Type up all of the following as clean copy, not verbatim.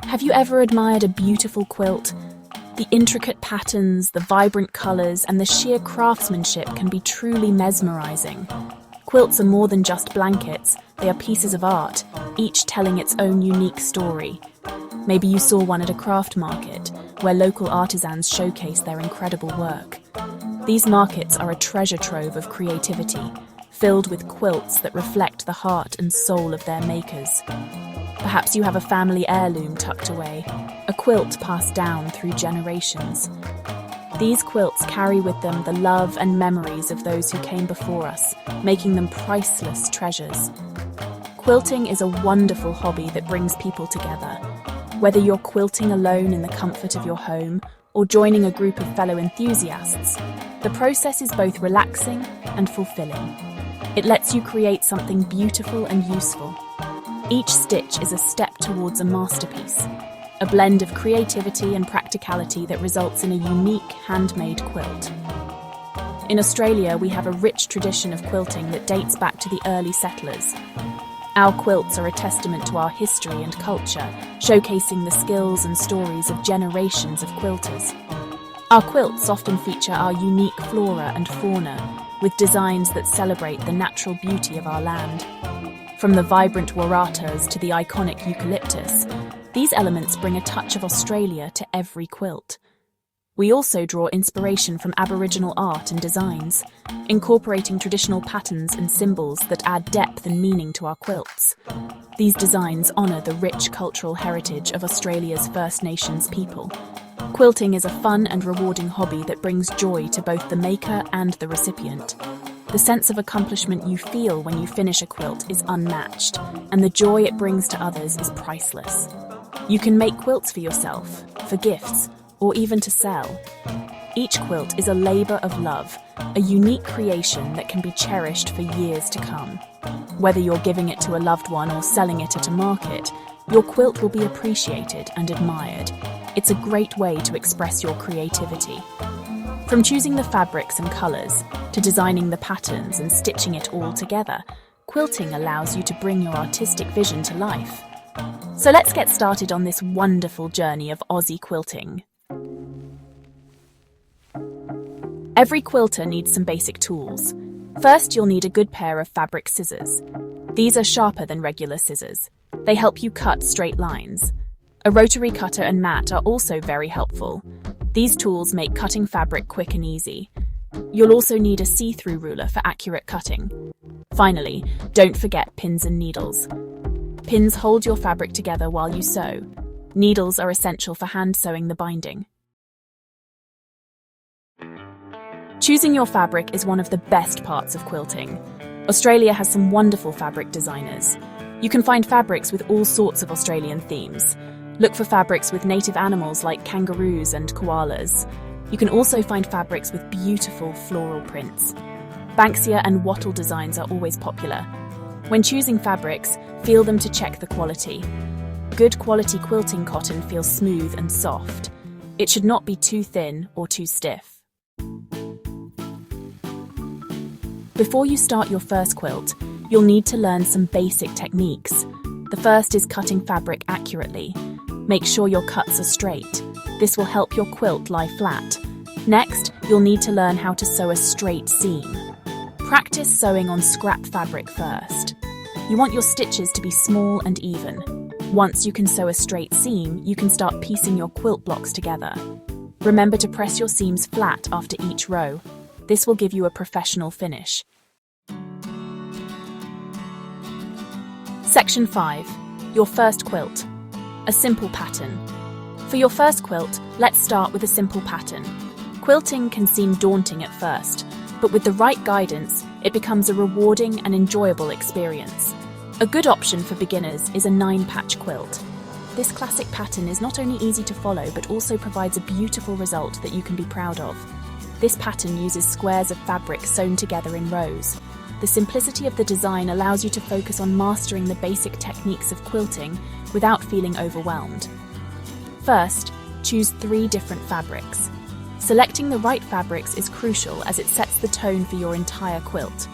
Have you ever admired a beautiful quilt? The intricate patterns, the vibrant colors, and the sheer craftsmanship can be truly mesmerizing. Quilts are more than just blankets, they are pieces of art, each telling its own unique story. Maybe you saw one at a craft market, where local artisans showcase their incredible work. These markets are a treasure trove of creativity, filled with quilts that reflect the heart and soul of their makers. Perhaps you have a family heirloom tucked away, a quilt passed down through generations. These quilts carry with them the love and memories of those who came before us, making them priceless treasures. Quilting is a wonderful hobby that brings people together. Whether you're quilting alone in the comfort of your home or joining a group of fellow enthusiasts, the process is both relaxing and fulfilling. It lets you create something beautiful and useful. Each stitch is a step towards a masterpiece, a blend of creativity and practicality that results in a unique handmade quilt. In Australia, we have a rich tradition of quilting that dates back to the early settlers. Our quilts are a testament to our history and culture, showcasing the skills and stories of generations of quilters. Our quilts often feature our unique flora and fauna, with designs that celebrate the natural beauty of our land. From the vibrant waratas to the iconic eucalyptus, these elements bring a touch of Australia to every quilt. We also draw inspiration from Aboriginal art and designs, incorporating traditional patterns and symbols that add depth and meaning to our quilts. These designs honour the rich cultural heritage of Australia's First Nations people. Quilting is a fun and rewarding hobby that brings joy to both the maker and the recipient. The sense of accomplishment you feel when you finish a quilt is unmatched, and the joy it brings to others is priceless. You can make quilts for yourself, for gifts, or even to sell. Each quilt is a labour of love, a unique creation that can be cherished for years to come. Whether you're giving it to a loved one or selling it at a market, your quilt will be appreciated and admired. It's a great way to express your creativity. From choosing the fabrics and colours, to designing the patterns and stitching it all together, quilting allows you to bring your artistic vision to life. So let's get started on this wonderful journey of Aussie quilting. Every quilter needs some basic tools. First, you'll need a good pair of fabric scissors. These are sharper than regular scissors. They help you cut straight lines. A rotary cutter and mat are also very helpful. These tools make cutting fabric quick and easy. You'll also need a see-through ruler for accurate cutting. Finally, don't forget pins and needles. Pins hold your fabric together while you sew. Needles are essential for hand sewing the binding. Choosing your fabric is one of the best parts of quilting. Australia has some wonderful fabric designers. You can find fabrics with all sorts of Australian themes. Look for fabrics with native animals like kangaroos and koalas. You can also find fabrics with beautiful floral prints. Banksia and wattle designs are always popular. When choosing fabrics, feel them to check the quality. Good quality quilting cotton feels smooth and soft. It should not be too thin or too stiff. Before you start your first quilt, you'll need to learn some basic techniques. The first is cutting fabric accurately. Make sure your cuts are straight. This will help your quilt lie flat. Next, you'll need to learn how to sew a straight seam. Practice sewing on scrap fabric first. You want your stitches to be small and even. Once you can sew a straight seam, you can start piecing your quilt blocks together. Remember to press your seams flat after each row. This will give you a professional finish. Section 5. Your first quilt. A simple pattern. For your first quilt, let's start with a simple pattern. Quilting can seem daunting at first, but with the right guidance, it becomes a rewarding and enjoyable experience. A good option for beginners is a 9-patch quilt. This classic pattern is not only easy to follow, but also provides a beautiful result that you can be proud of. This pattern uses squares of fabric sewn together in rows. The simplicity of the design allows you to focus on mastering the basic techniques of quilting without feeling overwhelmed. First, choose 3 different fabrics. Selecting the right fabrics is crucial as it sets the tone for your entire quilt.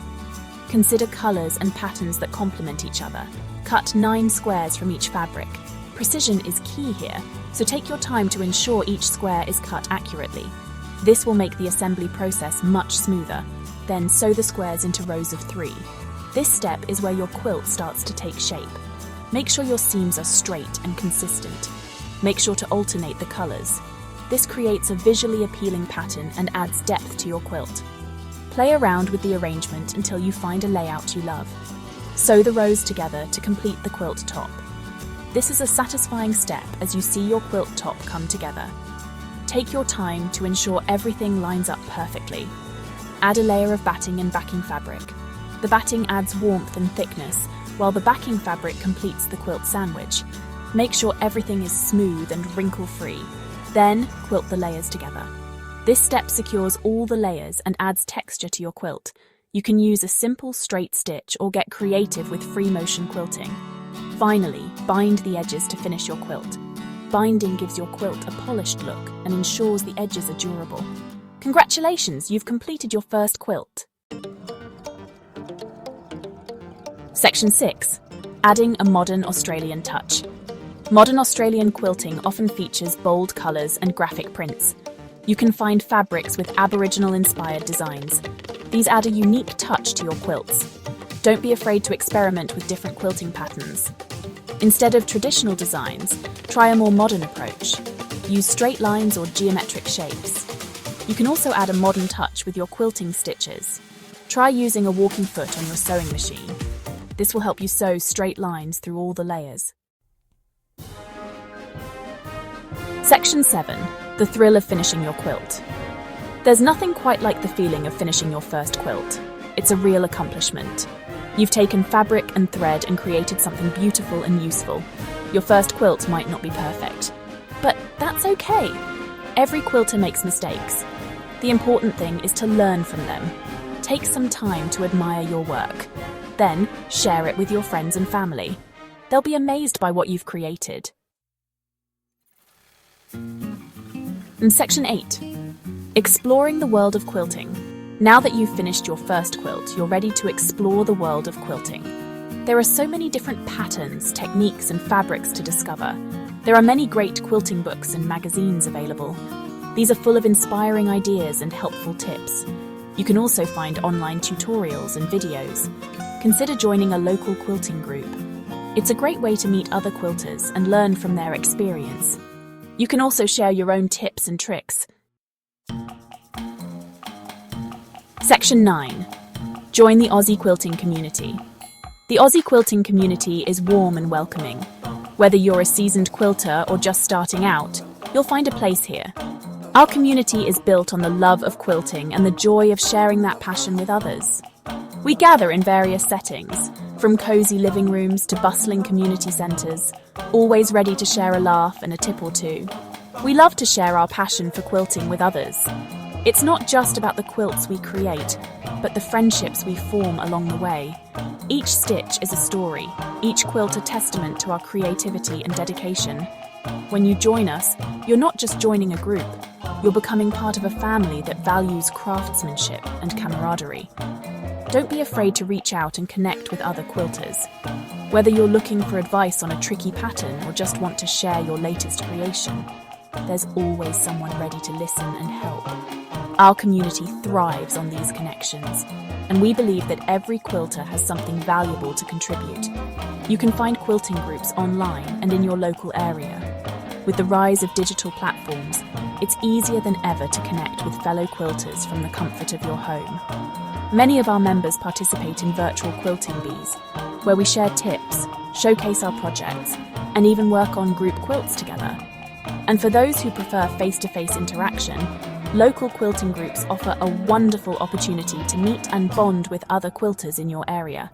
Consider colours and patterns that complement each other. Cut 9 squares from each fabric. Precision is key here, so take your time to ensure each square is cut accurately. This will make the assembly process much smoother. Then sew the squares into rows of 3. This step is where your quilt starts to take shape. Make sure your seams are straight and consistent. Make sure to alternate the colours. This creates a visually appealing pattern and adds depth to your quilt. Play around with the arrangement until you find a layout you love. Sew the rows together to complete the quilt top. This is a satisfying step as you see your quilt top come together. Take your time to ensure everything lines up perfectly. Add a layer of batting and backing fabric. The batting adds warmth and thickness, while the backing fabric completes the quilt sandwich. Make sure everything is smooth and wrinkle-free. Then quilt the layers together. This step secures all the layers and adds texture to your quilt. You can use a simple straight stitch or get creative with free motion quilting. Finally, bind the edges to finish your quilt. Binding gives your quilt a polished look and ensures the edges are durable. Congratulations, you've completed your first quilt. Section 6. Adding a modern Australian touch. Modern Australian quilting often features bold colours and graphic prints. You can find fabrics with Aboriginal-inspired designs. These add a unique touch to your quilts. Don't be afraid to experiment with different quilting patterns. Instead of traditional designs, try a more modern approach. Use straight lines or geometric shapes. You can also add a modern touch with your quilting stitches. Try using a walking foot on your sewing machine. This will help you sew straight lines through all the layers. Section 7. The thrill of finishing your quilt. There's nothing quite like the feeling of finishing your first quilt. It's a real accomplishment. You've taken fabric and thread and created something beautiful and useful. Your first quilt might not be perfect, but that's okay. Every quilter makes mistakes. The important thing is to learn from them. Take some time to admire your work. Then share it with your friends and family. They'll be amazed by what you've created. And Section 8. Exploring the world of quilting. Now that you've finished your first quilt, you're ready to explore the world of quilting. There are so many different patterns, techniques, and fabrics to discover. There are many great quilting books and magazines available. These are full of inspiring ideas and helpful tips. You can also find online tutorials and videos. Consider joining a local quilting group. It's a great way to meet other quilters and learn from their experience. You can also share your own tips and tricks. Section 9. Join the Aussie quilting community. The Aussie quilting community is warm and welcoming. Whether you're a seasoned quilter or just starting out, you'll find a place here. Our community is built on the love of quilting and the joy of sharing that passion with others. We gather in various settings, from cozy living rooms to bustling community centres, always ready to share a laugh and a tip or two. We love to share our passion for quilting with others. It's not just about the quilts we create, but the friendships we form along the way. Each stitch is a story, each quilt a testament to our creativity and dedication. When you join us, you're not just joining a group, you're becoming part of a family that values craftsmanship and camaraderie. Don't be afraid to reach out and connect with other quilters. Whether you're looking for advice on a tricky pattern or just want to share your latest creation, there's always someone ready to listen and help. Our community thrives on these connections, and we believe that every quilter has something valuable to contribute. You can find quilting groups online and in your local area. With the rise of digital platforms, it's easier than ever to connect with fellow quilters from the comfort of your home. Many of our members participate in virtual quilting bees, where we share tips, showcase our projects, and even work on group quilts together. And for those who prefer face-to-face interaction, local quilting groups offer a wonderful opportunity to meet and bond with other quilters in your area.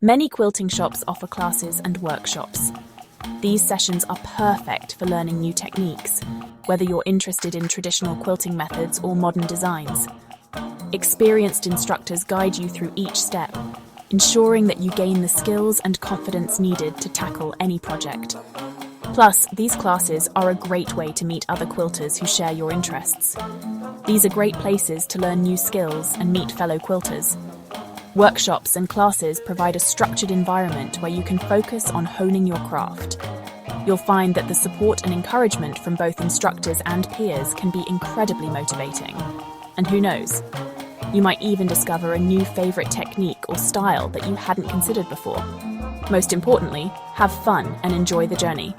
Many quilting shops offer classes and workshops. These sessions are perfect for learning new techniques, whether you're interested in traditional quilting methods or modern designs. Experienced instructors guide you through each step, ensuring that you gain the skills and confidence needed to tackle any project. Plus, these classes are a great way to meet other quilters who share your interests. These are great places to learn new skills and meet fellow quilters. Workshops and classes provide a structured environment where you can focus on honing your craft. You'll find that the support and encouragement from both instructors and peers can be incredibly motivating. And who knows, you might even discover a new favorite technique or style that you hadn't considered before. Most importantly, have fun and enjoy the journey.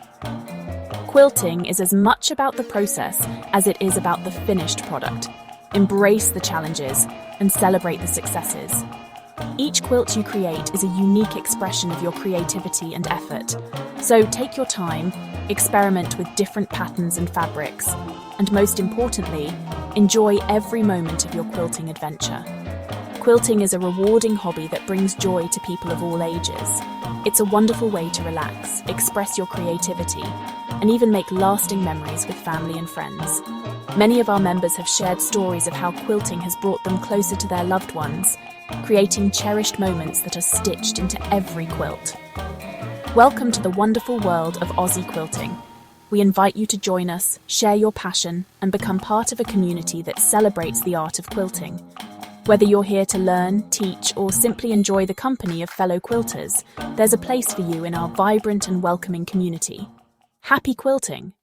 Quilting is as much about the process as it is about the finished product. Embrace the challenges and celebrate the successes. Each quilt you create is a unique expression of your creativity and effort. So take your time, experiment with different patterns and fabrics, and most importantly, enjoy every moment of your quilting adventure. Quilting is a rewarding hobby that brings joy to people of all ages. It's a wonderful way to relax, express your creativity, and even make lasting memories with family and friends. Many of our members have shared stories of how quilting has brought them closer to their loved ones, creating cherished moments that are stitched into every quilt. Welcome to the wonderful world of Aussie quilting. We invite you to join us, share your passion, and become part of a community that celebrates the art of quilting. Whether you're here to learn, teach, or simply enjoy the company of fellow quilters, there's a place for you in our vibrant and welcoming community. Happy quilting!